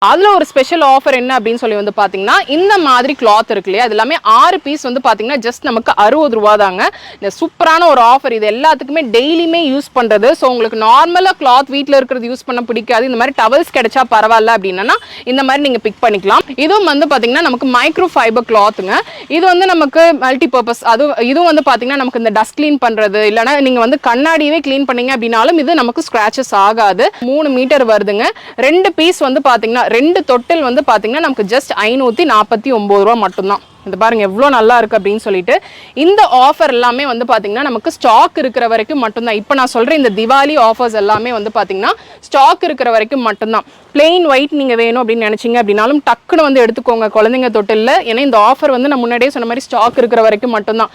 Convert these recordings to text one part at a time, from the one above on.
அதுல ஒரு special offer என்ன அப்படின்னு சொல்லி வந்து பாத்தீங்கன்னா இந்த மாதிரி கிளாத் இருக்கு இல்லையா, அது எல்லாமே 6 பீஸ் வந்து பாத்தீங்கன்னா ஜஸ்ட் நமக்கு 60 ரூபா தாங்க. இந்த சூப்பரான ஒரு ஆஃபர், இது எல்லாத்துக்குமே டெய்லியுமே யூஸ் பண்றது. ஸோ உங்களுக்கு நார்மலா கிளாத் வீட்டில் இருக்கிறது யூஸ் பண்ண பிடிக்காது, இந்த மாதிரி டவல்ஸ் கிடைச்சா பரவாயில்ல அப்படின்னா இந்த மாதிரி நீங்க பிக் பண்ணிக்கலாம். இதுவும் வந்து பாத்தீங்கன்னா நமக்கு மைக்ரோ ஃபைபர் கிளாத்துங்க. இது வந்து நமக்கு மல்டி பர்பஸ். இதுவும் வந்து பாத்தீங்கன்னா நமக்கு இந்த டஸ்ட் கிளீன் பண்றது, இல்லைன்னா நீங்க வந்து கண்ணாடியே கிளீன் பண்ணீங்க அப்படின்னாலும் இது நமக்கு ஸ்கிராச்சஸ் ஆகாது. 3 மீட்டர் வருதுங்க. 2 பீஸ் வந்து பாத்தீங்கன்னா 2 தொட்டில் வந்து பாத்தீங்கன்னா நமக்கு ஜஸ்ட் 549 ரூபா மட்டும்தான். இது பாருங்க எவ்வளோ நல்லா இருக்கு அப்படின்னு சொல்லிட்டு. இந்த ஆஃபர் எல்லாமே வந்து பாத்தீங்கன்னா நமக்கு ஸ்டாக் இருக்கிற வரைக்கும் மட்டும்தான். இப்போ நான் சொல்றேன் இந்த திவாலி ஆஃபர்ஸ் எல்லாமே வந்து பாத்தீங்கன்னா ஸ்டாக் இருக்கிற வரைக்கும் மட்டும்தான். பிளெயின் ஒயிட் நீங்க வேணும் அப்படின்னு நினைச்சீங்க அப்படின்னாலும் டக்குன்னு வந்து எடுத்துக்கோங்க குழந்தைங்க தொட்டில்ல. ஏன்னா இந்த ஆஃபர் வந்து நான் முன்னாடியே சொன்ன மாதிரி ஸ்டாக் இருக்கிற வரைக்கும் மட்டும்தான்.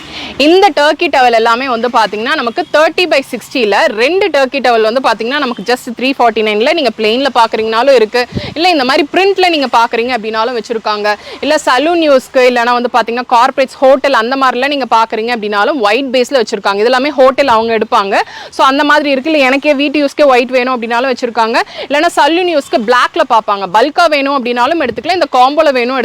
இந்த டர்க்கி டவல் எல்லாமே வந்து பாத்தீங்கன்னா நமக்கு 30/60ல 2 டர்க்கி டவல் வந்து பாத்தீங்கன்னா நமக்கு ஜஸ்ட் 349ல நீங்க பிளெயின்ல பாக்குறீங்கனாலும் இருக்கு, இல்ல இந்த மாதிரி பிரிண்ட்ல நீங்க பாக்குறீங்க அப்படின்னாலும் வச்சிருக்காங்க. இல்ல சலூன் யூஸ்க்கு, இல்லைன்னா வந்து பாத்தீங்கன்னா கார்பரேட்ஸ் ஹோட்டல் அந்த மாதிரிலாம் நீங்க பாக்குறீங்க அப்படின்னாலும் ஒயிட் பேஸ்ல வச்சிருக்காங்க. இது எல்லாமே ஹோட்டல் அவங்க எடுப்பாங்க. ஸோ அந்த மாதிரி இருக்கு. இல்லை எனக்கே வீட்டு யூஸ்க்கே ஒயிட் வேணும் அப்படின்னாலும் வச்சிருக்காங்க. இல்லைன்னா சலூன் யூஸ்க்கு பிளாக்ல பார்ப்பாங்க. பல்கா வேணும் அப்படின்னாலும் எடுத்துக்கலாம், இந்த காம்போல வேணும்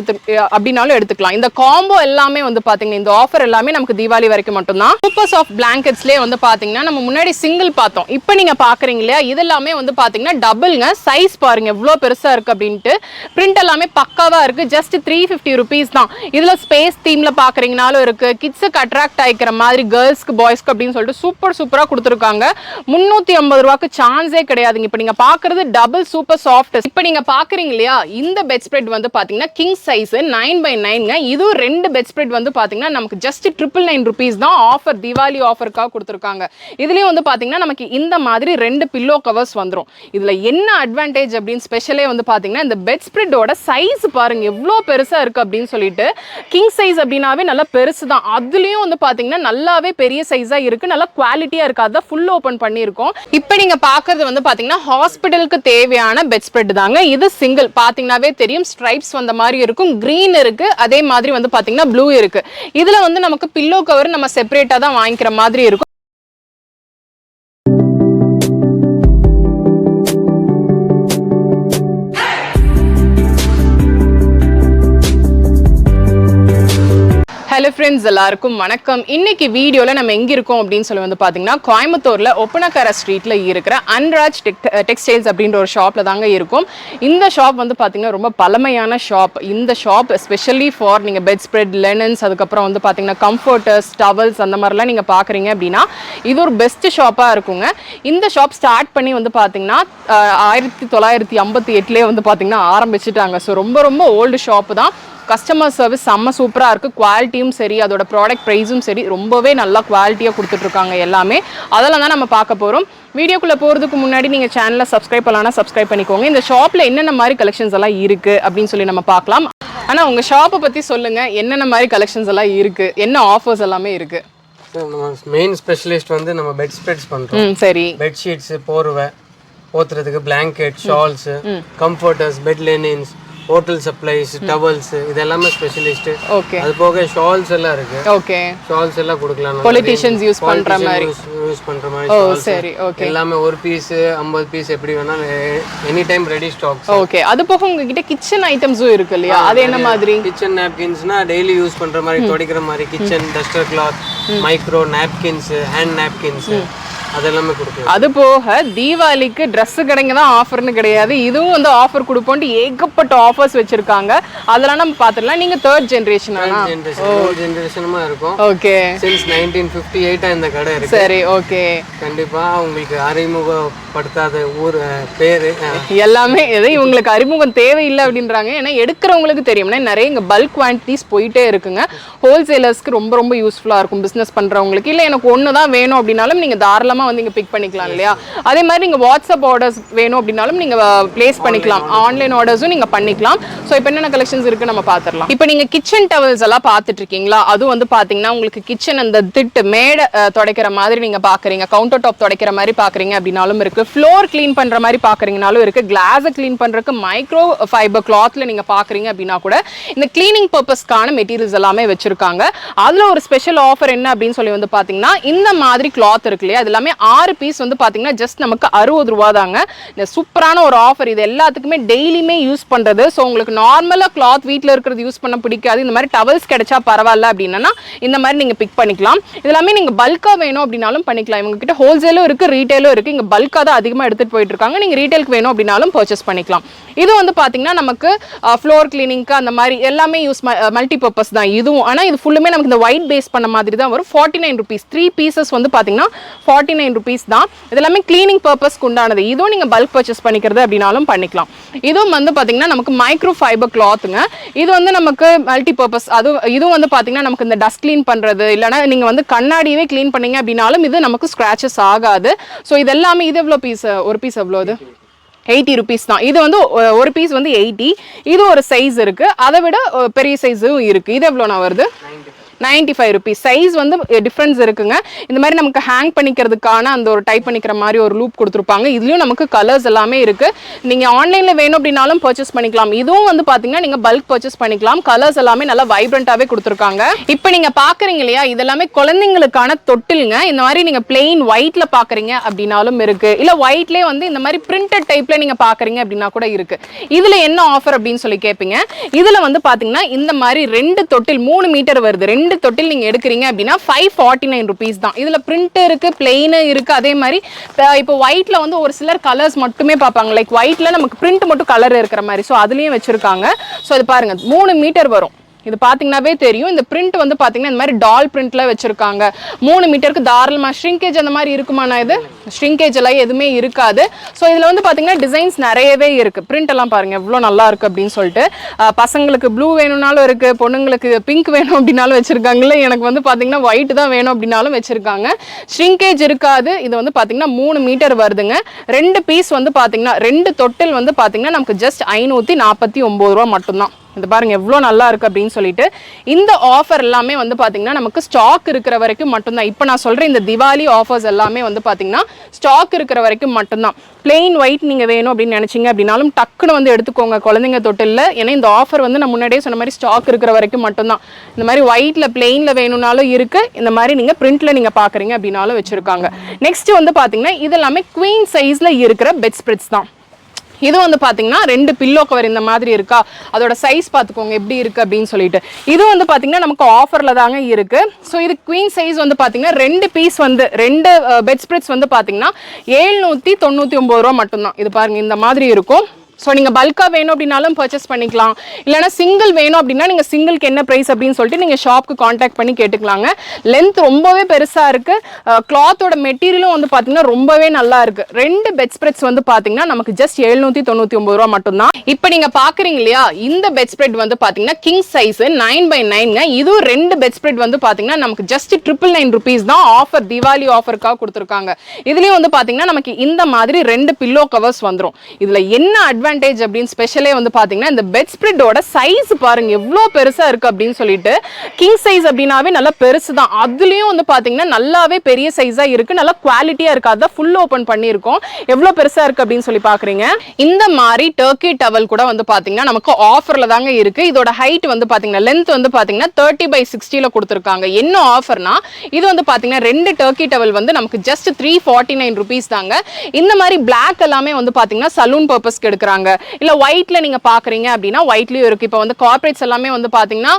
அப்படின்னாலும் எடுத்துக்கலாம். இந்த காம்போ எல்லாமே வந்து பாத்தீங்கன்னா இந்த ஆஃபர் எல்லாமே நமக்கு தீபாவளி வரைக்கும் மட்டும்தான். சூப்பர் சாஃப்ட் பிளாங்கெட்ஸ்லேயே வந்து பாத்தீங்கன்னா நம்ம முன்னாடி சிங்கிள் பார்த்தோம், இப்போ நீங்க பாக்குறீங்க இல்லையா, இது எல்லாமே வந்து பாத்தீங்கன்னா டபுள்ங்க. சைஸ் பாருங்க எவ்வளவு பெருசா இருக்கு அப்படின்ட்டு. பிரிண்ட் எல்லாமே பக்காவா இருக்கு. ஜஸ்ட் 350 ருபீஸ் தான். இதுல ஸ்பேஸ் தீம்ல பாக்குறீங்கனாலும் இருக்கு, கிட்ஸுக்கு அட்ராக்ட் ஆயிக்கிற மாதிரி கேர்ள்ஸ்க்கு பாய்ஸ்க்கு அப்படின்னு சொல்லிட்டு சூப்பரா கொடுத்துருக்காங்க. 350 ரூபாய்க்கு சான்ஸே கிடையாதுங்க. இப்போ நீங்க பாக்குறது டபுள் சூப்பர் சாஃப்ட். இப்போ நீங்க பாக்குறீங்க இல்லையா, இந்த பெட் ஸ்ப்ரெட் வந்து பாத்தீங்கன்னா கிங் சைஸ் 9/9ங்க. இது 2 பெட் ஸ்ப்ரெட் வந்து பாத்தீங்கன்னா நமக்கு ஜஸ்ட் 999 ருபீஸ் தான். ஆஃபர் தீபாவளி ஆஃபருக்காக கொடுத்துருக்காங்க. இதுலயும் வந்து பாத்தீங்கன்னா நமக்கு இந்த மாதிரி 2 பில்லோ கவர்ஸ் வந்துரும். இதுல என்ன அட்வான்டேஜ் அப்படின்னு ஸ்பெஷலே வந்து பாத்தீங்கன்னா இந்த பெட் ஸ்ப்ரெட்டோட சைஸ் பாருங்க எவ்வளவு பெருசா இருக்கு அப்படின்னு சொல்லிட்டு. கிங் சைஸ் அப்படின்னாவே நல்லா பெருசு தான். அதுலயும் வந்து பாத்தீங்கன்னா நல்லாவே பெரிய சைஸா இருக்கு, நல்லா குவாலிட்டியா இருக்கு. அதான் ஃபுல் ஓபன் பண்ணியிருக்கோம். இப்போ நீங்க பாக்குறது வந்து பாத்தீங்கன்னா ஹாஸ்பிட்டலுக்கு தேவையான பெட் ஸ்ப்ரெட் தாங்க. இது சிங்கிள் பாத்தீங்கன்னாவே தெரியும், ஸ்ட்ரைப்ஸ் வந்த மாதிரி இருக்கும். கிரீன் இருக்கு, அதே மாதிரி வந்து பாத்தீங்கன்னா ப்ளூ இருக்கு. இதுல வந்து நமக்கு பில்லோ கவர் நம்ம செப்பரேட்டா தான் வாங்கிக்கிற மாதிரி இருக்கும். ஹலோ ஃப்ரெண்ட்ஸ், எல்லாருக்கும் வணக்கம். இன்னைக்கு வீடியோவில் நம்ம எங்கே இருக்கோம் அப்படின்னு சொல்லி வந்து பார்த்தீங்கன்னா கோயம்புத்தூரில் ஒப்பனக்கார ஸ்ட்ரீட்டில் இருக்கிற அன்ராஜ் டெக்ஸ்டைல்ஸ் அப்படின்ற ஒரு ஷாப்பில் தாங்க இருக்கும். இந்த ஷாப் வந்து பார்த்தீங்கன்னா ரொம்ப பழமையான ஷாப். இந்த ஷாப் ஸ்பெஷலி ஃபார் நீங்கள் பெட் ஸ்ப்ரெட், லெனன்ஸ், அதுக்கப்புறம் வந்து பார்த்தீங்கன்னா கம்ஃபர்டர்ஸ், டவல்ஸ் அந்த மாதிரிலாம் நீங்கள் பார்க்குறீங்க அப்படின்னா இது ஒரு பெஸ்ட் ஷாப்பாக இருக்குங்க. இந்த ஷாப் ஸ்டார்ட் பண்ணி வந்து பார்த்தீங்கன்னா 1958லேயே வந்து பார்த்தீங்கன்னா ஆரம்பிச்சுட்டாங்க. ஸோ ரொம்ப ஓல்டு ஷாப்பு தான். கஸ்டமர் சர்வீஸ் செம்ம சூப்பராக இருக்குது. குவாலிட்டியும் சரி, அதோட ப்ராடக்ட் ப்ரைஸும் சரி ரொம்பவே நல்லா குவாலிட்டியாக கொடுத்துட்ருக்காங்க எல்லாமே. அதெல்லாம் தான் நம்ம பார்க்க போகிறோம். வீடியோக்குள்ளே போகிறதுக்கு முன்னாடி நீங்கள் சேனலை சப்ஸ்கிரைப் பண்ணலாம்னா சப்ஸ்கிரைப் பண்ணிக்கோங்க. இந்த ஷாப்பில் என்னென்ன மாதிரி கலெக்ஷன்ஸ் எல்லாம் இருக்குது அப்படின்னு சொல்லி நம்ம பார்க்கலாம். ஆனால் உங்கள் ஷாப்பை பற்றி சொல்லுங்கள், என்னென்ன மாதிரி கலெக்ஷன்ஸ் எல்லாம் இருக்குது, என்ன ஆஃபர்ஸ் எல்லாமே இருக்குது? மெயின் ஸ்பெஷலிஸ்ட் வந்து நம்ம பெட் ஸ்ப்ரெட்ஸ் பண்ணுறோம். சரி, பெட்ஷீட்ஸு, போர்வை போத்துறதுக்கு blanket, shawls, comforters, bed linens, hotel supplies, towels, இது எல்லாமே ஸ்பெஷலிஸ்ட். ஓகே, அது போக ஷால்ஸ் எல்லாம் இருக்கு. ஓகே, ஷால்ஸ் எல்லாம் கொடுக்கலாம். பொலிட்டிஷியன்ஸ் யூஸ் பண்ற மாதிரி ஓ சரி. ஓகே, எல்லாமே ஒரு பீஸ் 50 பீஸ் எப்படி வேணாலும் any time ready stock. Okay, அது போக உங்ககிட்ட கிச்சன் ஐட்டம்ஸும் இருக்கு இல்லையா, அது என்ன மாதிரி? கிச்சன் நாப்கின்ஸ்னா டெய்லி யூஸ் பண்ற மாதிரி, துடைக்கிற மாதிரி kitchen duster cloth, micro napkins, hand napkins அதெல்லாமே கொடுக்கும். அது போக தீபாவளிக்கு ட்ரெஸ் கடைங்க தான் ஆஃபர்னு கிடையாது, இதுவும் வந்து ஆஃபர் கொடுப்போம். ஏகப்பட்ட ஆஃபர்ஸ் வச்சிருக்காங்க. அதெல்லாம் நம்ம பார்த்துடலாம். நீங்க தேர்ட் ஜெனரேஷனா? ஜெனரேஷனுமா இருக்கும். ஓகே, சின்ஸ் 1958 இந்த கடை இருக்கு. சரி, ஓகே. கண்டிப்பா உங்களுக்கு அறிமுகப்படுத்தாத ஊர் பேரு எல்லாமே எதை உங்களுக்கு அறிமுகம் தேவையில்லை அப்படின்றாங்க. ஏன்னா எடுக்கிறவங்களுக்கு தெரியும்னா நிறைய இங்க பல்க் குவான்டிட்டிஸ் போயிட்டே இருக்குங்க. ஹோல்சேலர்ஸ்க்கு ரொம்ப யூஸ்ஃபுல்லா இருக்கும். பிசினஸ் பண்றவங்களுக்கு இல்லை எனக்கு ஒன்று தான் வேணும் அப்படின்னாலும் நீங்க தாராளமா வந்து நீங்க பிக் பண்ணிக்கலாம் இல்லையா. அதே மாதிரி நீங்க வாட்ஸ்அப் ஆர்டர்ஸ் வேணும் அப்படினாலும் நீங்க பிளேஸ் பண்ணிக்கலாம். ஆன்லைன் ஆர்டர்ஸும் நீங்க பண்ணிக்கலாம். சோ இப்போ என்னென்ன கலெக்ஷன்ஸ் இருக்கு நம்ம பார்த்துடலாம். இப்போ நீங்க கிச்சன் டவல்ஸ் எல்லாம் பார்த்துட்டு இருக்கீங்களா, அது வந்து பாத்தீங்கன்னா உங்களுக்கு கிச்சன் அந்த திட்டு மேடை துடைக்கிற மாதிரி நீங்க பாக்குறீங்க, கவுண்டர் டாப் துடைக்கிற மாதிரி பாக்குறீங்க அப்படின்னாலும் இருக்கு. ஃப்ளோர் கிளீன் பண்ற மாதிரி பாக்குறீங்கனாலும் இருக்கு. கிளாஸை கிளீன் பண்றதுக்கு மைக்ரோ ஃபைபர் கிளாத்ல நீங்க பாக்குறீங்க அப்படின்னா கூட இந்த கிளீனிங் பர்பஸ்க்கான மெட்டீரியல்ஸ் எல்லாமே வச்சிருக்காங்க. அதுல ஒரு ஸ்பெஷல் ஆஃபர் என்ன அப்படின்னு சொல்லி வந்து பாத்தீங்கன்னா இந்த மாதிரி கிளாத் இருக்கு இல்லையா, அது எல்லாமே எல்லாமே 6 பீஸ் வந்து பாத்தீங்கன்னா ஜஸ்ட் நமக்கு 60 ரூபா தாங்க. இந்த சூப்பரான ஒரு ஆஃபர், இது எல்லாத்துக்குமே டெய்லியுமே யூஸ் பண்றது. ஸோ உங்களுக்கு நார்மலா கிளாத் வீட்டில் இருக்கிறது யூஸ் பண்ண பிடிக்காது, இந்த மாதிரி டவல்ஸ் கிடைச்சா பரவாயில்ல அப்படின்னா இந்த மாதிரி நீங்க பிக் பண்ணிக்கலாம். இதெல்லாமே நீங்க பல்கா வேணும் அப்படின்னாலும் பண்ணிக்கலாம். இவங்க கிட்ட ஹோல்சேலும் இருக்கு, ரீட்டைலும் இருக்கு. இங்க பல்கா தான் அதிகமா எடுத்துட்டு போயிட்டு இருக்காங்க. நீங்க ரீட்டைலுக்கு வேணும் அப்படின்னாலும் பர்ச்சேஸ் பண்ணிக்கலாம். இது வந்து பாத்தீங்கன்னா நமக்கு ஃப்ளோர் கிளீனிங்க்கு அந்த மாதிரி எல்லாமே யூஸ் மல்டி பர்பஸ் தான் இதுவும். ஆனா இது ஃபுல்லுமே நமக்கு இந்த ஒயிட் பேஸ் பண்ண மாதிரி தான் வரும். 49 rupees 3 பீசஸ் வந்து பாத்தீங்கன்னா 49 rupees தான். இதெல்லாமே கிளீனிங் பர்பஸ்க்கு உண்டானது. இதுவும் நீங்க பல்க் பர்ச்சேஸ் பண்ணிக்கிறது அப்படின்னாலும் பண்ணிக்கலாம். இதுவும் வந்து பாத்தீங்கன்னா நமக்கு மைக்ரோ ஃபைபர் கிளாத்துங்க. இது வந்து நமக்கு மல்டி பர்பஸ். இதுவும் வந்து பாத்தீங்கன்னா நமக்கு இந்த டஸ்ட் கிளீன் பண்றது, இல்லைன்னா நீங்க வந்து கண்ணாடியவே கிளீன் பண்ணீங்க அப்படின்னாலும் இது நமக்கு ஸ்கிராச்சஸ் ஆகாது. ஸோ இது எல்லாமே இது எவ்வளோ பீஸ்? ஒரு பீஸ் எவ்வளோ? அது 80 rupees தான். இது வந்து ஒரு பீஸ் வந்து 80. இது ஒரு சைஸ் இருக்கு, அதை விட பெரிய சைஸும் இருக்கு. இது எவ்வளோனா வருது? 95 rupees. சைஸ் வந்து டிஃப்ரென்ஸ் இருக்குங்க. இந்த மாதிரி நமக்கு ஹேங் பண்ணிக்கிறதுக்கான அந்த ஒரு டைப் பண்ணிக்கிற மாதிரி ஒரு லூப் கொடுத்துருப்பாங்க. இதுலயும் நமக்கு கலர்ஸ் எல்லாமே இருக்கு. நீங்க ஆன்லைன்ல வேணும் அப்படின்னாலும் பர்ச்சேஸ் பண்ணிக்கலாம். இதுவும் வந்து பாத்தீங்கன்னா நீங்க பல்க் பர்ச்சேஸ் பண்ணிக்கலாம். கலர்ஸ் எல்லாமே நல்லா வைப்ரண்டாவே கொடுத்துருக்காங்க. இப்போ நீங்க பாக்குறீங்க இல்லையா, இதெல்லாமே குழந்தைங்களுக்கான தொட்டிலுங்க. இந்த மாதிரி நீங்க பிளெயின் ஒயிட்ல பாக்குறீங்க அப்படின்னாலும் இருக்கு, இல்ல ஒயிட்லயே வந்து இந்த மாதிரி பிரிண்டட் டைப்ல நீங்க பாக்குறீங்க அப்படின்னா கூட இருக்கு. இதுல என்ன ஆஃபர் அப்படின்னு சொல்லி கேட்பீங்க. இதுல வந்து பாத்தீங்கன்னா இந்த மாதிரி 2 தொட்டில் 3 மீட்டர் வருது. 2 தொட்டில் நீங்க எடுக்கிறீங்க அப்படின்னா 549 rupees தான். இதுல பிரிண்ட் இருக்கு, பிளெயின் இருக்கு. அதே மாதிரி இப்போ ஒயிட்ல வந்து ஒரு சிலர் கலர்ஸ் மட்டுமே பார்ப்பாங்க. லைக் ஒயிட்ல நமக்கு பிரிண்ட் மட்டும் கலர் இருக்கிற மாதிரி. ஸோ அதுலயும் வச்சிருக்காங்க. ஸோ இது பாருங்க 3 மீட்டர் வரும். இது பாத்தீங்கன்னாவே தெரியும். இந்த பிரிண்ட் வந்து பாத்தீங்கன்னா இந்த மாதிரி டால் பிரிண்ட்ல வச்சிருக்காங்க. 3 மீட்டருக்கு தாராளமா ஷ்ரிங்கேஜ் அந்த மாதிரி இருக்குமாண்ணா? இது ஷ்ரிங்கேஜ் எல்லாம் எதுவுமே இருக்காது. ஸோ இதுல வந்து பாத்தீங்கன்னா டிசைன்ஸ் நிறையவே இருக்கு. பிரிண்ட் எல்லாம் பாருங்க எவ்வளவு நல்லா இருக்கு அப்படின்னு சொல்லிட்டு. பசங்களுக்கு ப்ளூ வேணும்னாலும் இருக்கு, பொண்ணுங்களுக்கு பிங்க் வேணும் அப்படின்னாலும் வச்சிருக்காங்கல்ல. எனக்கு வந்து பாத்தீங்கன்னா ஒயிட் தான் வேணும் அப்படின்னாலும் வச்சிருக்காங்க. ஷ்ரிங்கேஜ் இருக்காது. இது வந்து பாத்தீங்கன்னா 3 மீட்டர் வருதுங்க. 2 பீஸ் வந்து பாத்தீங்கன்னா 2 தொட்டில் வந்து பாத்தீங்கன்னா நமக்கு ஜஸ்ட் 549 ரூபா மட்டும்தான். இது பாருங்க எவ்வளோ நல்லா இருக்கு அப்படின்னு சொல்லிட்டு. இந்த ஆஃபர் எல்லாமே வந்து பாத்தீங்கன்னா நமக்கு ஸ்டாக் இருக்கிற வரைக்கும் மட்டும்தான். இப்போ நான் சொல்றேன் இந்த திவாலி ஆஃபர்ஸ் எல்லாமே வந்து பாத்தீங்கன்னா ஸ்டாக் இருக்கிற வரைக்கும் மட்டும்தான். பிளெயின் ஒயிட் நீங்க வேணும் அப்படின்னு நினைச்சீங்க அப்படின்னாலும் டக்குன்னு வந்து எடுத்துக்கோங்க குழந்தைங்க தொட்டில்ல. ஏன்னா இந்த ஆஃபர் வந்து நான் முன்னாடியே சொன்ன மாதிரி ஸ்டாக் இருக்கிற வரைக்கும் மட்டும்தான். இந்த மாதிரி ஒயிட்ல பிளெயின்ல வேணும்னாலும் இருக்கு, இந்த மாதிரி நீங்க பிரிண்ட்ல நீங்க பாக்குறீங்க அப்படின்னாலும் வச்சிருக்காங்க. நெக்ஸ்ட் வந்து பாத்தீங்கன்னா இது எல்லாமே குவீன் சைஸ்ல இருக்கிற பெட் ஸ்ப்ரெட்ஸ் தான். இது வந்து பாத்தீங்கன்னா 2 பில்லோ கவர் இந்த மாதிரி இருக்கா, அதோட சைஸ் பாத்துக்கோங்க எப்படி இருக்கு அப்படின்னு சொல்லிட்டு. இது வந்து பாத்தீங்கன்னா நமக்கு ஆஃபர்ல தாங்க இருக்கு. ஸோ இது குவீன் சைஸ் வந்து பாத்தீங்கன்னா 2 பீஸ் வந்து 2 பெட் ஸ்ப்ரெட்ஸ் வந்து பாத்தீங்கன்னா 799 ரூபா மட்டும்தான். இது பாருங்க இந்த மாதிரி இருக்கும். ஸோ நீங்கள் பல்காக வேணும் அப்படின்னாலும் பர்ச்சேஸ் பண்ணிக்கலாம். இல்லைனா சிங்கிள் வேணும் அப்படின்னா நீங்கள் சிங்கிள்க்கு என்ன ப்ரைஸ் அப்படின்னு சொல்லிட்டு நீங்கள் ஷாப்க்கு காண்டாக்ட் பண்ணி கேட்டுக்கலாங்க. லென்த் ரொம்பவே பெருசாக இருக்குது. கிளாத்தோட மெட்டீரியலும் வந்து பார்த்தீங்கன்னா ரொம்பவே நல்லா இருக்குது. 2 பெட் ஸ்ப்ரெட்ஸ் வந்து பார்த்தீங்கன்னா நமக்கு ஜஸ்ட் 799 ரூபா மட்டும்தான். இப்போ நீங்கள் பார்க்குறீங்க இல்லையா, இந்த பெட் ஸ்ப்ரெட் வந்து பார்த்தீங்கன்னா கிங் சைஸ் 9x9ங்க. இதுவும் 2 பெட் ஸ்ப்ரெட் வந்து பார்த்தீங்கன்னா நமக்கு ஜஸ்ட் 999 rupees தான். ஆஃபர் தீபாவளி ஆஃபருக்காக கொடுத்துருக்காங்க. இதுலேயும் வந்து பார்த்தீங்கன்னா நமக்கு இந்த மாதிரி 2 பில்லோ கவர்ஸ் வந்துடும். இதில் என்ன அட்வான்டேஜ் அப்படின்னு ஸ்பெஷலே வந்து பாத்தீங்கன்னா இந்த பெட் ஸ்ப்ரெட்டோட சைஸ் பாருங்க எவ்வளவு பெருசா இருக்கு அப்படின்னு சொல்லிட்டு. கிங் சைஸ் அப்படினாவே நல்லா பெருசு தான். அதுலயும் வந்து பாத்தீங்கன்னா நல்லாவே பெரிய சைஸா இருக்கு, நல்லா குவாலிட்டியா இருக்கு. அதான் ஃபுல் ஓபன் பண்ணியிருக்கோம். எவ்வளவு பெருசா இருக்கு அப்படின்னு சொல்லி பாக்குறீங்க. இந்த மாதிரி டர்க்கி டவல் கூட வந்து பாத்தீங்கன்னா நமக்கு ஆஃபர்ல தாங்க இருக்கு. இதோட ஹைட் வந்து பாத்தீங்கன்னா லென்த் வந்து பாத்தீங்கன்னா 30x60ல கொடுத்துருக்காங்க. என்ன ஆஃபர்னா இது வந்து பாத்தீங்கன்னா 2 டர்க்கி டவல் வந்து நமக்கு ஜஸ்ட் 349 rupees தாங்க. இந்த மாதிரி பிளாக் எல்லாமே வந்து பாத்தீங்கன்னா சலூன் பர்பஸ்க்கு எடுக்கிறாங்க. இல்ல ஒயிட்ல நீங்க பாக்குறீங்க அப்படின்னா ஒயிட்லயும் இருக்கு. இப்போ வந்து கார்ப்பரேட்ஸ் எல்லாமே வந்து பாத்தீங்கன்னா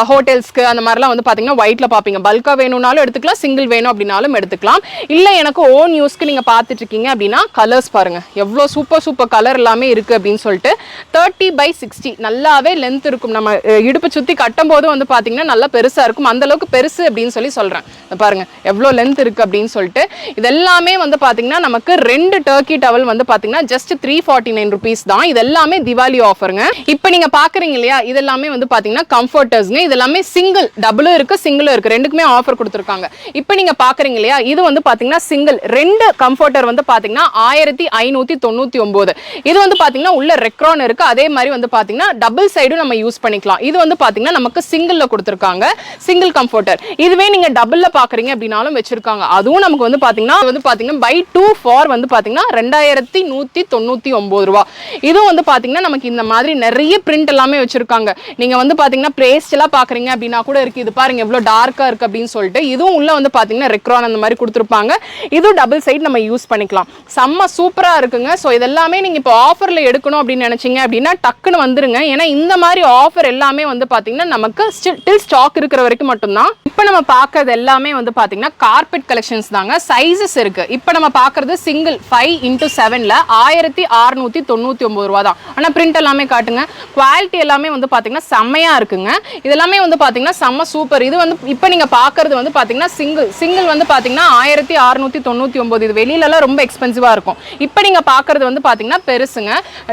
ஹோட்டல்ஸ்க்கு அந்த மாதிரிலாம் வந்து பாத்தீங்கன்னா ஒயிட்ல பாப்பீங்க. பல்கா வேணும்னாலும் எடுத்துக்கலாம், சிங்கிள் வேணும் அப்படின்னாலும் எடுத்துக்கலாம். இல்ல எனக்கு ஓன் யூஸ்க்கு நீங்க பாத்துட்டு இருக்கீங்க அப்படின்னா கலர்ஸ் பாருங்க எவ்வளவு சூப்பர் கலர் எல்லாமே இருக்கு அப்படின்னு சொல்லிட்டு. 30x60 நல்லாவே லென்த் இருக்கும். நம்ம இடுப்பு சுத்தி கட்டும் போது வந்து பாத்தீங்கன்னா நல்லா பெருசா இருக்கும். அந்த அளவுக்கு பெருசு அப்படின்னு சொல்லி சொல்றேன். பாருங்க எவ்வளவு லென்த் இருக்கு அப்படின்னு சொல்லிட்டு. இதெல்லாமே வந்து பாத்தீங்கன்னா நமக்கு 2 டர்க்கி டவல் வந்து பாத்தீங்கன்னா ஜஸ்ட் 349 rupees தான். இதெல்லாமே திவாலி ஆஃபருங்க. இப்போ நீங்க பாக்குறீங்க இல்லையா, இதெல்லாமே வந்து பாத்தீங்கன்னா கம்ஃபர்ட்டர்ஸ்ங்க. இதெல்லாமே சிங்கிள், டபுளும் இருக்கு, சிங்கிளும் இருக்கு. ரெண்டுக்குமே ஆஃபர் கொடுத்துருக்காங்க. இப்போ நீங்க பாக்குறீங்க இல்லையா, இது வந்து பாத்தீங்கன்னா சிங்கிள் 2 கம்ஃபர்ட்டர் வந்து பாத்தீங்கன்னா 1599. இது வந்து பாத்தீங்கன்னா உள்ள ரெக்ரான் இருக்கு. அதே மாதிரி வந்து பாத்தீங்கன்னா டபுள் சைடும் நம்ம யூஸ் பண்ணிக்கலாம். இது வந்து பாத்தீங்கன்னா நமக்கு சிங்கிள்ல கொடுத்துருக்காங்க, சிங்கிள் கம்ஃபர்ட்டர். இதுவே நீங்க டபுள்ல பாக்குறீங்க அப்படின்னாலும் வச்சிருக்காங்க. அதுவும் நமக்கு வந்து பாத்தீங்கன்னா பை 2 for வந்து பாத்தீங்கன்னா 2199 ரூபா. இதுவும் வந்து பாத்தீங்கன்னா நமக்கு இந்த மாதிரி நிறைய பிரிண்ட் எல்லாமே வச்சிருக்காங்க. நீங்க வந்து பாத்தீங்கன்னா பேஸ்ட் எல்லாம் பாக்குறீங்க அப்படின்னா கூட இருக்கு. இது பாருங்க எவ்வளவு டார்க்கா இருக்கு அப்படின்னு சொல்லிட்டு. இதுவும் உள்ள வந்து பாத்தீங்கன்னா ரெக்ரான் அந்த மாதிரி கொடுத்துருப்பாங்க. இதுவும் டபுள் சைடு நம்ம யூஸ் பண்ணிக்கலாம். செம்ம சூப்பரா இருக்குங்க. ஸோ இதெல்லாமே நீங்க இப்போ ஆஃபர்ல எடுக்கணும் அப்படின்னு நினைச்சீங்க அப்படின்னா டக்குன்னு வந்துருங்க. ஏன்னா இந்த மாதிரி ஆஃபர் எல்லாமே வந்து பாத்தீங்கன்னா நமக்கு ஸ்டில் ஸ்டாக் இருக்கிற வரைக்கும் மட்டும்தான். இப்போ நம்ம பார்க்கறது எல்லாமே வந்து பாத்தீங்கன்னா கார்பெட் கலெக்ஷன்ஸ் தாங்க. சைஸஸ் இருக்கு. இப்போ நம்ம பார்க்கறது சிங்கிள் 5x7ல 1699 ரூபா தான். ஆனா பிரிண்ட் எல்லாமே காட்டுங்க. குவாலிட்டி எல்லாமே வந்து பாத்தீங்கன்னா செம்மையா இருக்குங்க. இதெல்லாமே வந்து பாத்தீங்கன்னா செம்ம சூப்பர். இது வந்து இப்போ நீங்க பார்க்கறது வந்து பாத்தீங்கன்னா சிங்கிள் வந்து பாத்தீங்கன்னா 1699. இது வெளியில எல்லாம் ரொம்ப எக்ஸ்பென்சிவா இருக்கும். இப்போ நீங்க பார்க்கறது வந்து பாத்தீங்கன்னா பெருசுங்க.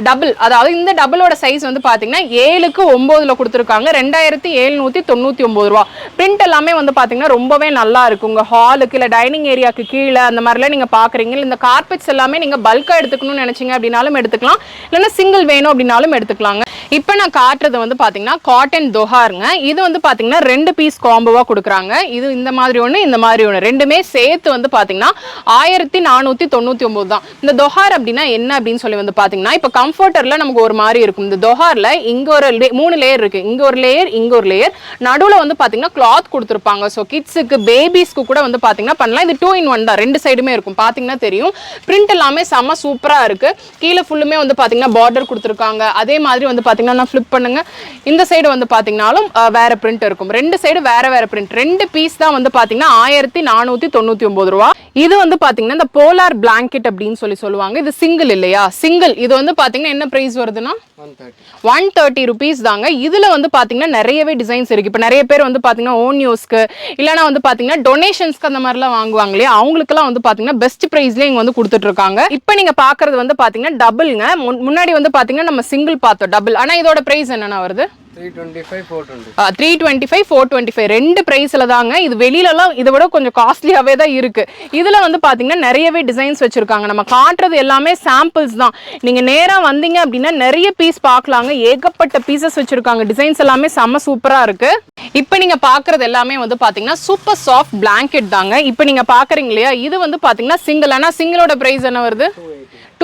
டபுள், அதாவது இந்த டபுளோட சைஸ் வந்து பாத்தீங்கன்னா 7க்கு 9ல கொடுத்துருக்காங்க. 2799 ரூபா. பிரிண்ட் எல்லாமே வந்து பாத்தீங்கன்னா ரொம்பவே நல்லா இருக்குங்க. ஹாலுக்கு இல்ல டைனிங் ஏரியாக்கு கீழே அந்த மாதிரிலாம் நீங்க பாக்குறீங்க. இந்த கார்பெட்ஸ் எல்லாமே நீங்க பல்கா எடுத்துக்கணும்னு நினைச்சீங்க அப்படின்னாலும் எடுத்துக்கலாம். இல்லைன்னா சிங்கிள் வேணும் அப்படின்னாலும் எடுத்துக்கலாங்க. இப்போ நான் காட்டுறது வந்து பாத்தீங்கன்னா காட்டன் தொஹாருங்க. இது வந்து பாத்தீங்கன்னா 2 பீஸ் காம்போவா கொடுக்குறாங்க. இது இந்த மாதிரி ஒன்று, இந்த மாதிரி ஒன்று, ரெண்டுமே சேர்த்து வந்து பாத்தீங்கன்னா 1499 தான். இந்த தொஹார் அப்படின்னா என்ன அப்படின்னு சொல்லி வந்து பாத்தீங்கன்னா இப்போ கம்ஃபர்டர்ல நமக்கு ஒரு மாதிரி இருக்கும். இந்த தொஹார்ல இங்க ஒரு 3 லேயர் இருக்கு. இங்க ஒரு லேயர், இங்க ஒரு லேயர், நடுவுல வந்து பாத்தீங்கன்னா கிளாத் கொடுத்துருப்பாங்க. ஸோ கிட்ஸுக்கு பேபிஸ்க்கு கூட வந்து பாத்தீங்கன்னா பண்ணலாம். இது 2 in 1 தான். 2 சைடுமே இருக்கும். பாத்தீங்கன்னா தெரியும். பிரிண்ட் எல்லாமே செம்ம சூப்பரா இருக்கு. கீழே ஃபுல்லுமே வந்து பாத்தீங்கன்னா பார்டர் கொடுத்துருக்காங்க. அதே மாதிரி வந்து பாத்தீங்கன்னா நான் ஃபிளிப் பண்ணுங்க. இந்த சைடு வந்து பாத்தீங்கன்னாலும் வேற பிரிண்ட் இருக்கும். 2 சைடு வேற வேற பிரிண்ட். 2 பீஸ் தான் வந்து பாத்தீங்கன்னா 1499 ரூபா. இது வந்து பாத்தீங்கன்னா இந்த போலார் பிளாங்கெட் அப்படின்னு சொல்லுவாங்க. இது சிங்கிள் இல்லையா? சிங்கிள். இது வந்து பாத்தீங்கன்னா என்ன பிரைஸ் வருதுன்னா 130 rupees தாங்க. இதுல வந்து பாத்தீங்கன்னா நிறையவே டிசைன்ஸ் இருக்கு. இப்போ நிறைய பேர் வந்து பாத்தீங்கன்னா ஓன் யூஸ்க்கு இல்லைன்னா வந்து பாத்தீங்கன்னா டொனேஷன்ஸ்க்கு அந்த மாதிரிலாம் வாங்குவாங்க இல்லையா, அவங்களுக்குலாம் வந்து பாத்தீங்கன்னா பெஸ்ட் பிரைஸ்ல இங்க வந்து கொடுத்துட்டு இருக்காங்க. இப்போ நீங்க பாக்குறது வந்து பாத்தீங்கன்னா டபுள்ங்க. முன்னாடி வந்து பாத்தீங்கன்னா நம்ம சிங்கிள் பார்த்தோம் டபுள். ஆனா இதோட பிரைஸ் என்னன்னா வருது 325 425 ரெண்டு பிரைஸ்ல தாங்க. இது வெளியிலலாம் இதை விட கொஞ்சம் காஸ்ட்லியாவே தான் இருக்கு. இதுல வந்து பாத்தீங்கன்னா நிறையவே டிசைன்ஸ் வச்சிருக்காங்க. நம்ம காட்டுறது எல்லாமே சாம்பிள்ஸ் தான். நீங்க நேரா வந்தீங்க அப்படின்னா நிறைய பீஸ் பார்க்கலாங்க. ஏகப்பட்ட பீசஸ் வச்சிருக்காங்க. டிசைன்ஸ் எல்லாமே செம்ம சூப்பரா இருக்கு. இப்போ நீங்க பாக்குறது எல்லாமே வந்து பாத்தீங்கன்னா சூப்பர் சாஃப்ட் பிளாங்கெட் தாங்க. இப்போ நீங்க பாக்குறீங்க இல்லையா, இது வந்து பாத்தீங்கன்னா சிங்கிள். ஆனா சிங்கிளோட பிரைஸ் என்ன வருது?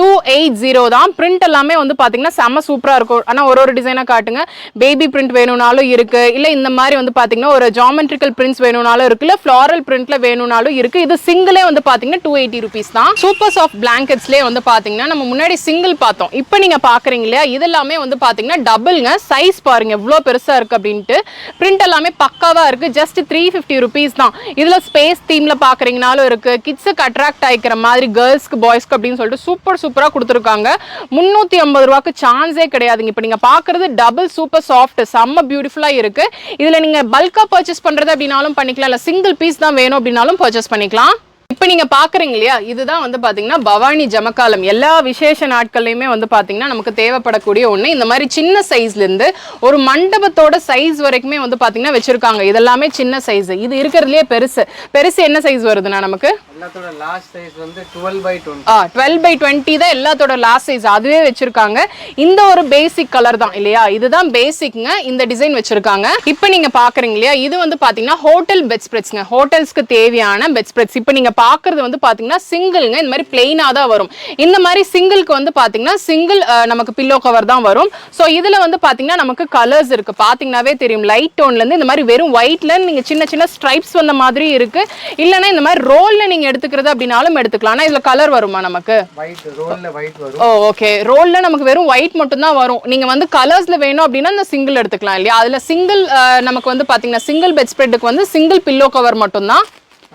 280 தான். பிரிண்ட் எல்லாமே வந்து பாத்தீங்கன்னா செம்ம சூப்பரா இருக்கும். ஆனா ஒரு டிசைனா காட்டுங்க. பேபி பிரிண்ட் வேணும்னாலும் இருக்கு, இல்ல இந்த மாதிரி வந்து பாத்தீங்கன்னா ஒரு ஜாமெட்ரிக்கல் பிரிண்ட்ஸ் வேணும்னாலும் இருக்கு, இல்ல ஃப்ளாரல் பிரிண்ட்ல வேணும்னாலும் இருக்கு. இது சிங்கிளே வந்து பாத்தீங்கன்னா 280 rupees தான். சூப்பர் சாஃப்ட் பிளாங்கெட்ஸ்லயே வந்து பாத்தீங்கன்னா நம்ம முன்னாடி சிங்கிள் பார்த்தோம். இப்போ நீங்க பாக்குறீங்க இல்லையா, இதெல்லாமே வந்து பாத்தீங்கன்னா டபுள்ங்க. சைஸ் பாருங்க எவ்வளவு பெருசா இருக்கு அப்படின்ட்டு. பிரிண்ட் எல்லாமே பக்காவா இருக்கு. ஜஸ்ட் 350 rupees தான். இதுல ஸ்பேஸ் தீம்ல பாக்குறீங்கனாலும் இருக்கு, கிட்ஸுக்கு அட்ராக்ட் ஆயிக்கிற மாதிரி கேர்ள்ஸ்க்கு பாய்ஸ்க்கு அப்படின்னு சொல்லிட்டு சூப்பரா கொடுத்துருக்காங்க. 350 ரூபாய்க்கு சான்ஸே கிடையாதுங்க. இப்போ நீங்க பாக்குறது டபுள் சூப்பர் சாஃப்ட் செம்ம பியூட்டிஃபுல்லா இருக்கு. இதுல நீங்க பல்கா பர்ச்சேஸ் பண்றது அப்படினாலும் பண்ணிக்கலாம், இல்ல சிங்கிள் பீஸ் தான் வேணும் அப்படினாலும் பர்ச்சேஸ் பண்ணிக்கலாம். இப்போ நீங்க பாக்குறீங்க இல்லையா, இதுதான் வந்து பாத்தீங்கன்னா பவானி ஜமக்காலம். எல்லா விசேஷ நாட்கள்லயுமே வந்து பாத்தீங்கன்னா நமக்கு தேவைப்படக்கூடிய ஒண்ணு. இந்த மாதிரி சின்ன சைஸ்ல இருந்து ஒரு மண்டபத்தோட சைஸ் வரைக்குமே வந்து பாத்தீங்கன்னா வச்சிருக்காங்க. இதெல்லாமே சின்ன சைஸ். இது இருக்கிறதுலயே பெருசு என்ன சைஸ் வருதுன்னா நமக்கு எல்லாத்தோட லாஸ்ட் சைஸ் வந்து 12/20. 12/20 தான் எல்லாத்தோட லாஸ்ட் சைஸ். அதுவே வச்சிருக்காங்க. இந்த ஒரு பேசிக் கலர் தான் இல்லையா, இதுதான் பேசிக்ங்க. இந்த டிசைன் வச்சிருக்காங்க. இப்போ நீங்க பாக்குறீங்க இல்லையா, இது வந்து பாத்தீங்கன்னா ஹோட்டல் பெட் ஸ்ப்ரெட்ஸ்ங்க. ஹோட்டல்ஸ்க்கு தேவையான பெட் ஸ்ப்ரெட்ஸ். இப்போ நீங்க பாக்குறது வந்து பாத்தீங்கன்னா சிங்கிள்ங்க. இந்த மாதிரி பிளெயினா தான் வரும். இந்த மாதிரி சிங்கிள்க்கு வந்து பாத்தீங்கன்னா சிங்கிள் நமக்கு பில்லோ கவர் தான் வரும். சோ இதுல வந்து பாத்தீங்கன்னா நமக்கு கலர்ஸ் இருக்கு. பாத்தீங்கன்னாவே தெரியும். லைட் டோன்ல இருந்து இந்த மாதிரி வெறும் ஒயிட்ல நீங்க சின்ன ஸ்ட்ரைப்ஸ் வந்த மாதிரி இருக்கு. இல்லனா இந்த மாதிரி ரோல்ல நீங்க எடுத்துக்கிறது அப்படினாலும் எடுத்துக்கலாம். ஆனா இதுல கலர் வருமா நமக்கு? ஒயிட் ரோல்ல ஒயிட் வரும். ஓகே, ரோல்ல நமக்கு வெறும் ஒயிட் மட்டும் தான் வரும். நீங்க வந்து கலர்ஸ்ல வேணும் அப்படினா இந்த சிங்கிள் எடுத்துக்கலாம் இல்லையா. அதுல சிங்கிள் நமக்கு வந்து பாத்தீங்கன்னா சிங்கிள் பெட் ஸ்ப்ரெட்க்கு வந்து சிங்கிள் பில்லோ கவர் மட்டும் தான்.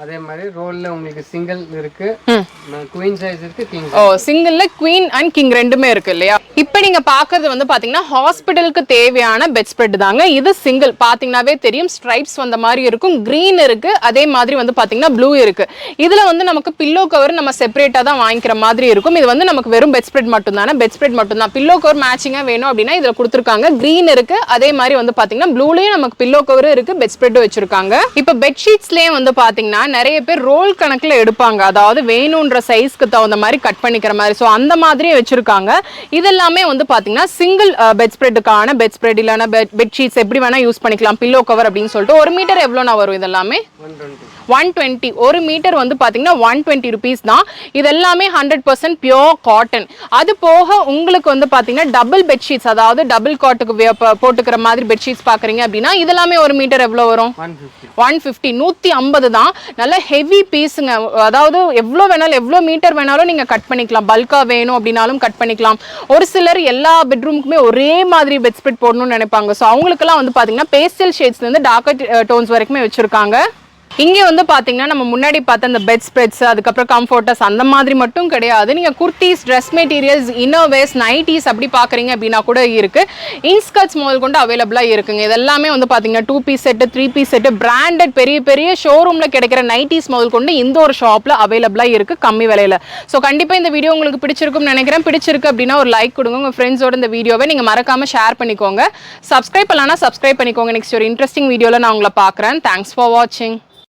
அதே மாதிரி ரோல்ல உங்களுக்கு சிங்கிள் இருக்கு, குவீன் சைஸ் இருக்கு, கிங். சிங்கிள்ல குவீன் அண்ட் கிங் ரெண்டுமே இருக்கு இல்லையா. இப்போ நீங்க பாக்குறது வந்து பாத்தீங்கன்னா ஹாஸ்பிடலுக்கு தேவையான பெட் ஸ்ப்ரெட் தாங்க. இது சிங்கிள். பாத்தீங்கன்னாவே தெரியும். ஸ்ட்ரைப்ஸ் வந்த மாதிரி இருக்கும். கிரீன் இருக்கு, அதே மாதிரி வந்து பாத்தீங்கன்னா ப்ளூ இருக்கு. இதுல வந்து நமக்கு பில்லோ கவர் நம்ம செப்பரேட்டா தான் வாங்கிக்கிற மாதிரி இருக்கும். இது வந்து நமக்கு வெறும் பெட் ஸ்ப்ரெட் மட்டும் தானே. பெட் ஸ்ப்ரெட் மட்டும் தான். பில்லோ கவர் மேட்சிங்கா வேணும் அப்படின்னா இதுல கொடுத்துருக்காங்க. கிரீன் இருக்கு, அதே மாதிரி வந்து பாத்தீங்கன்னா ப்ளூலயும் நமக்கு பில்லோ கவர் இருக்கு, பெட் ஸ்ப்ரெட் வச்சிருக்காங்க. இப்போ பெட்ஷீட்ஸ்லயே வந்து பாத்தீங்கன்னா நிறைய பேர் ரோல் கணக்குல எடுப்பாங்க. அதாவது வேணும்ன்ற சைஸ்க்கு தகுந்த மாதிரி கட் பண்ணிக்கிற மாதிரி. சோ அந்த மாதிரியே வச்சிருக்காங்க. இதெல்லாமே வந்து பாத்தீங்கன்னா சிங்கிள் பெட் ஸ்ப்ரெட்டுக்கான பெட் ஸ்ப்ரெட் இல்லனா பெட் ஷீட்ஸ் எப்படி வேணா யூஸ் பண்ணிக்கலாம். பில்லோ கவர் அப்படின்னு சொல்லிட்டு 1 மீட்டர் எவ்வளோனா வரும் இதெல்லாமே? 120 ஒரு மீட்டர் வந்து பார்த்தீங்கன்னா 120 rupees தான். இது எல்லாமே 100% பியோர் காட்டன். அது போக உங்களுக்கு வந்து பார்த்தீங்கன்னா டபுள் பெட்ஷீட்ஸ், அதாவது டபுள் காட்டுக்கு போட்டுக்கிற மாதிரி பெட்ஷீட்ஸ் பார்க்குறீங்க அப்படின்னா இதெல்லாமே ஒரு மீட்டர் எவ்வளோ வரும்? 150 150 தான். நல்ல ஹெவி பீஸுங்க. அதாவது எவ்வளோ வேணாலும் எவ்வளோ மீட்டர் வேணாலும் நீங்கள் கட் பண்ணிக்கலாம். பல்காக வேணும் அப்படின்னாலும் கட் பண்ணிக்கலாம். ஒரு சிலர் எல்லா பெட்ரூமுக்குமே ஒரே மாதிரி பெட் ஸ்ப்ரெட் போடணும்னு நினைப்பாங்க. ஸோ அவங்களுக்குலாம் வந்து பார்த்தீங்கன்னா பேஸ்டல் ஷேட்ஸ்லேருந்து டார்க்கர் டோன்ஸ் வரைக்குமே வச்சுருக்காங்க. இங்கே வந்து பார்த்தீங்கன்னா நம்ம முன்னாடி பார்த்த அந்த பெட் ஸ்ப்ரெட்ஸ், அதுக்கப்புறம் கம்ஃபர்டர்ஸ் அந்த மாதிரி மட்டும் கிடையாது. நீங்கள் குர்த்திஸ், ட்ரெஸ் மெட்டீரியல்ஸ், இன்னோவேஸ், நைட்டிஸ் அப்படி பார்க்குறீங்க அப்படின்னா கூட இருக்குது. இன்ஸ்கர்ட்ஸ் முதல் கொண்டு அவைலபிளாக இருக்குங்க. இதெல்லாமே வந்து பார்த்தீங்கன்னா 2 piece set, 3 piece set, branded பெரிய பெரிய ஷோரூமில் கிடைக்கிற நைட்டிஸ் முதல் கொண்டு இந்த ஒரு ஷாப்பில் அவைலபிளாக இருக்குது கம்மி விலையில். ஸோ கண்டிப்பாக இந்த வீடியோ உங்களுக்கு பிடிச்சிருக்கும்னு நினைக்கிறேன். பிடிச்சிருக்கு அப்படின்னா ஒரு லைக் கொடுங்க. உங்கள் ஃப்ரெண்ட்ஸோட இந்த வீடியோவை நீங்கள் மறக்காமல் ஷேர் பண்ணிக்கோங்க. சப்ஸ்கிரைப் பண்ணலாம்னா சப்ஸ்கிரைப் பண்ணிக்கோங்க. நெக்ஸ்ட் ஒரு இன்ட்ரெஸ்டிங் வீடியோவில் நான் உங்களை பார்க்குறேன். தேங்க்ஸ் ஃபார் வாட்சிங்.